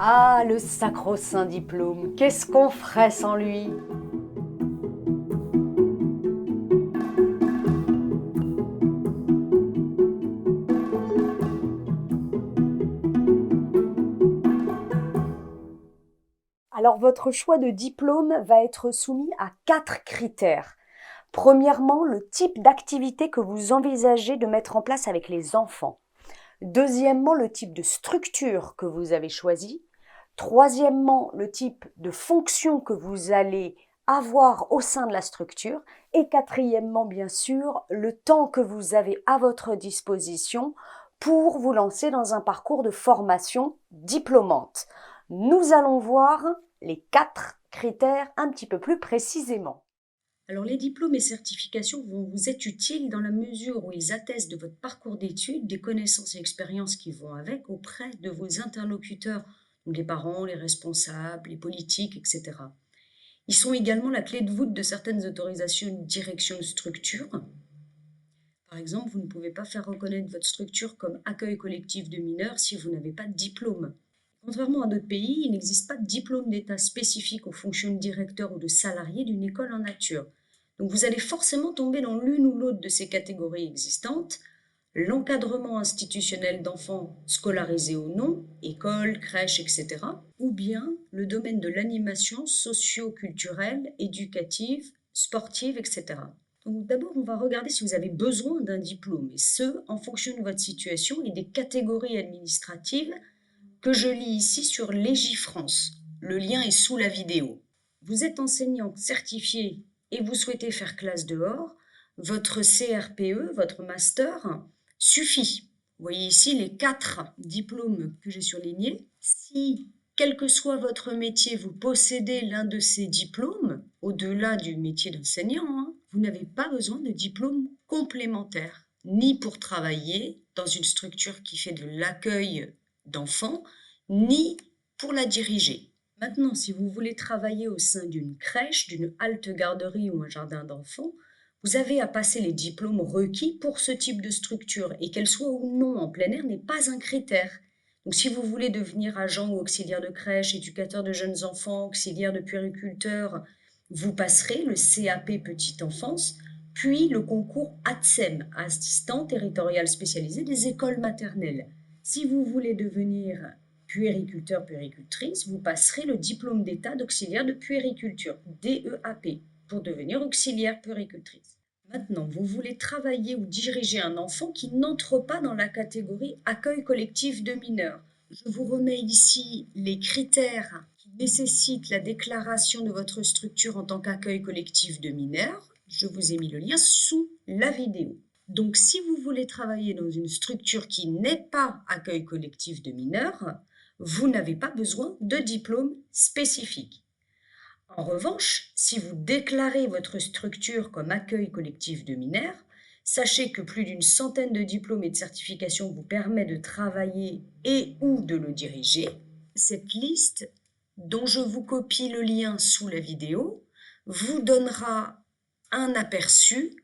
Ah, le sacro-saint diplôme, qu'est-ce qu'on ferait sans lui? Alors, votre choix de diplôme va être soumis à 4 critères. Premièrement, le type d'activité que vous envisagez de mettre en place avec les enfants. Deuxièmement, le type de structure que vous avez choisi. Troisièmement, le type de fonction que vous allez avoir au sein de la structure. Et quatrièmement, bien sûr, le temps que vous avez à votre disposition pour vous lancer dans un parcours de formation diplômante. Nous allons voir les 4 critères un petit peu plus précisément. Alors les diplômes et certifications vont vous être utiles dans la mesure où ils attestent de votre parcours d'études, des connaissances et expériences qui vont avec auprès de vos interlocuteurs, donc les parents, les responsables, les politiques, etc. Ils sont également la clé de voûte de certaines autorisations de direction de structure. Par exemple, vous ne pouvez pas faire reconnaître votre structure comme accueil collectif de mineurs si vous n'avez pas de diplôme. Contrairement à d'autres pays, il n'existe pas de diplôme d'État spécifique aux fonctions de directeur ou de salarié d'une école en nature. Donc vous allez forcément tomber dans l'une ou l'autre de ces catégories existantes, l'encadrement institutionnel d'enfants scolarisés ou non, école, crèche, etc., ou bien le domaine de l'animation socio-culturelle, éducative, sportive, etc. Donc d'abord, on va regarder si vous avez besoin d'un diplôme, et ce, en fonction de votre situation et des catégories administratives que je lis ici sur Légifrance. Le lien est sous la vidéo. Vous êtes enseignant certifié et vous souhaitez faire classe dehors, votre CRPE, votre master, suffit. Vous voyez ici les 4 diplômes que j'ai surlignés. Si, quel que soit votre métier, vous possédez l'un de ces diplômes, au-delà du métier d'enseignant, vous n'avez pas besoin de diplôme complémentaire, ni pour travailler dans une structure qui fait de l'accueil d'enfants, ni pour la diriger. Maintenant, si vous voulez travailler au sein d'une crèche, d'une halte garderie ou un jardin d'enfants, vous avez à passer les diplômes requis pour ce type de structure et qu'elle soit ou non en plein air n'est pas un critère. Donc si vous voulez devenir agent ou auxiliaire de crèche, éducateur de jeunes enfants, auxiliaire de puériculteur, vous passerez le CAP petite enfance, puis le concours ATSEM, assistant territorial spécialisé des écoles maternelles. Si vous voulez devenir puériculteur, puéricultrice, vous passerez le diplôme d'état d'auxiliaire de puériculture, DEAP, pour devenir auxiliaire puéricultrice. Maintenant, vous voulez travailler ou diriger un enfant qui n'entre pas dans la catégorie accueil collectif de mineurs. Je vous remets ici les critères qui nécessitent la déclaration de votre structure en tant qu'accueil collectif de mineurs. Je vous ai mis le lien sous la vidéo. Donc, si vous voulez travailler dans une structure qui n'est pas accueil collectif de mineurs, vous n'avez pas besoin de diplôme spécifique. En revanche, si vous déclarez votre structure comme accueil collectif de mineurs, sachez que plus d'une centaine de diplômes et de certifications vous permet de travailler et ou de le diriger. Cette liste, dont je vous copie le lien sous la vidéo, vous donnera un aperçu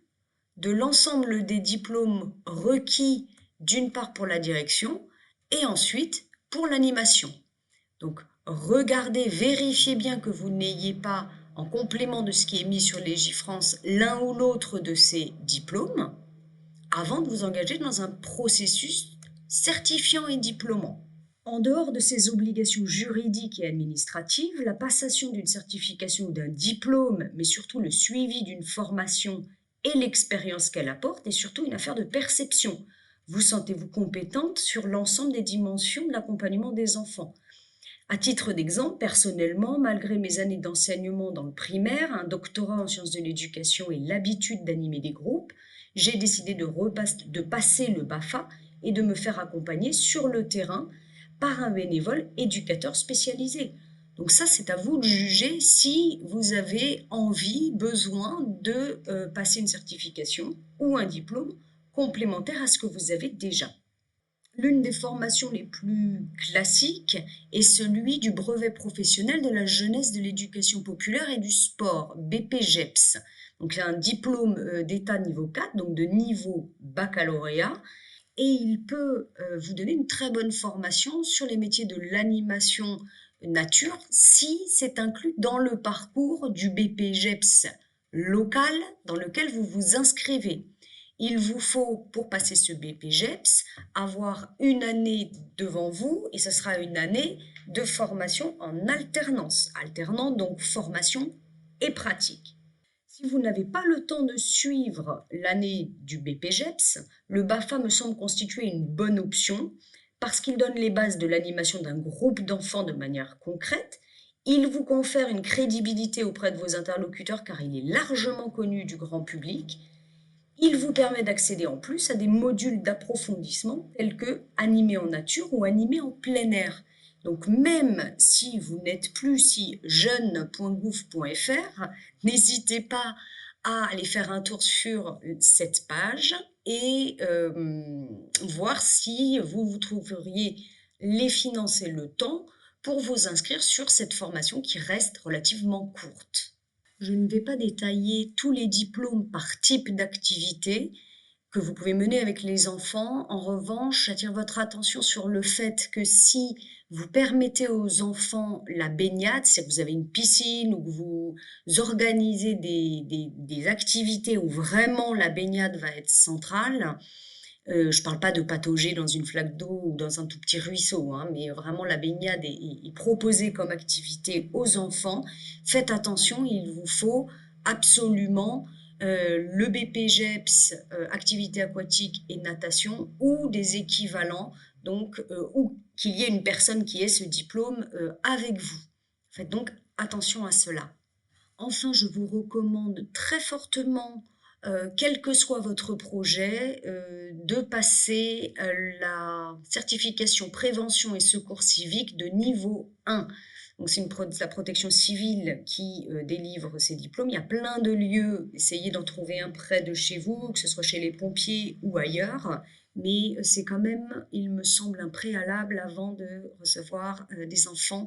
de l'ensemble des diplômes requis d'une part pour la direction et ensuite pour l'animation. Donc regardez, vérifiez bien que vous n'ayez pas, en complément de ce qui est mis sur Légifrance, l'un ou l'autre de ces diplômes avant de vous engager dans un processus certifiant et diplômant. En dehors de ces obligations juridiques et administratives, la passation d'une certification ou d'un diplôme, mais surtout le suivi d'une formation et l'expérience qu'elle apporte, est surtout une affaire de perception. Vous sentez-vous compétente sur l'ensemble des dimensions de l'accompagnement des enfants. À titre d'exemple, personnellement, malgré mes années d'enseignement dans le primaire, un doctorat en sciences de l'éducation et l'habitude d'animer des groupes, j'ai décidé de passer le BAFA et de me faire accompagner sur le terrain par un bénévole éducateur spécialisé. Donc ça, c'est à vous de juger si vous avez envie, besoin de passer une certification ou un diplôme complémentaire à ce que vous avez déjà. L'une des formations les plus classiques est celui du brevet professionnel de la jeunesse, de l'éducation populaire et du sport, BPGEPS. Donc, il y a un diplôme d'État niveau 4, donc de niveau baccalauréat, et il peut vous donner une très bonne formation sur les métiers de l'animation nature si c'est inclus dans le parcours du BPGEPS local dans lequel vous vous inscrivez. Il vous faut, pour passer ce BPGEPS, avoir une année devant vous et ce sera une année de formation en alternance, alternant donc formation et pratique. Si vous n'avez pas le temps de suivre l'année du BPGEPS, le BAFA me semble constituer une bonne option parce qu'il donne les bases de l'animation d'un groupe d'enfants de manière concrète. Il vous confère une crédibilité auprès de vos interlocuteurs car il est largement connu du grand public. Il vous permet d'accéder en plus à des modules d'approfondissement tels que animé en nature ou animé en plein air. Donc même si vous n'êtes plus si jeune.gouv.fr, n'hésitez pas à aller faire un tour sur cette page et voir si vous trouveriez les finances et le temps pour vous inscrire sur cette formation qui reste relativement courte. Je ne vais pas détailler tous les diplômes par type d'activité que vous pouvez mener avec les enfants. En revanche, j'attire votre attention sur le fait que si vous permettez aux enfants la baignade, c'est-à-dire que vous avez une piscine ou que vous organisez des activités où vraiment la baignade va être centrale, je ne parle pas de patauger dans une flaque d'eau ou dans un tout petit ruisseau, hein, mais vraiment la baignade est proposée comme activité aux enfants. Faites attention, il vous faut absolument le BPGEPS, activité aquatique et natation, ou des équivalents, donc, ou qu'il y ait une personne qui ait ce diplôme avec vous. Faites donc attention à cela. Enfin, je vous recommande très fortement, quel que soit votre projet, de passer la certification prévention et secours civique de niveau 1. Donc c'est la protection civile qui délivre ces diplômes. Il y a plein de lieux, essayez d'en trouver un près de chez vous, que ce soit chez les pompiers ou ailleurs. Mais c'est quand même, il me semble, un préalable avant de recevoir des enfants,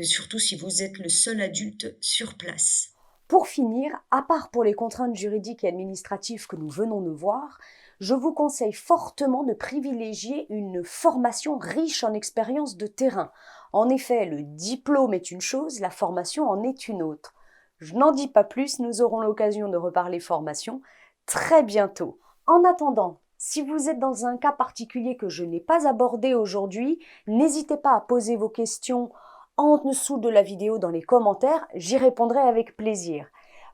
surtout si vous êtes le seul adulte sur place. Pour finir, à part pour les contraintes juridiques et administratives que nous venons de voir, je vous conseille fortement de privilégier une formation riche en expériences de terrain. En effet, le diplôme est une chose, la formation en est une autre. Je n'en dis pas plus, nous aurons l'occasion de reparler formation très bientôt. En attendant, si vous êtes dans un cas particulier que je n'ai pas abordé aujourd'hui, n'hésitez pas à poser vos questions en dessous de la vidéo dans les commentaires, j'y répondrai avec plaisir.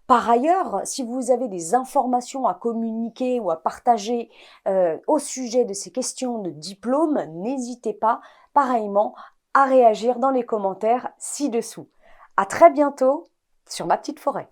Par ailleurs, si vous avez des informations à communiquer ou à partager au sujet de ces questions de diplôme, n'hésitez pas pareillement à réagir dans les commentaires ci-dessous. À très bientôt sur Ma Petite Forêt.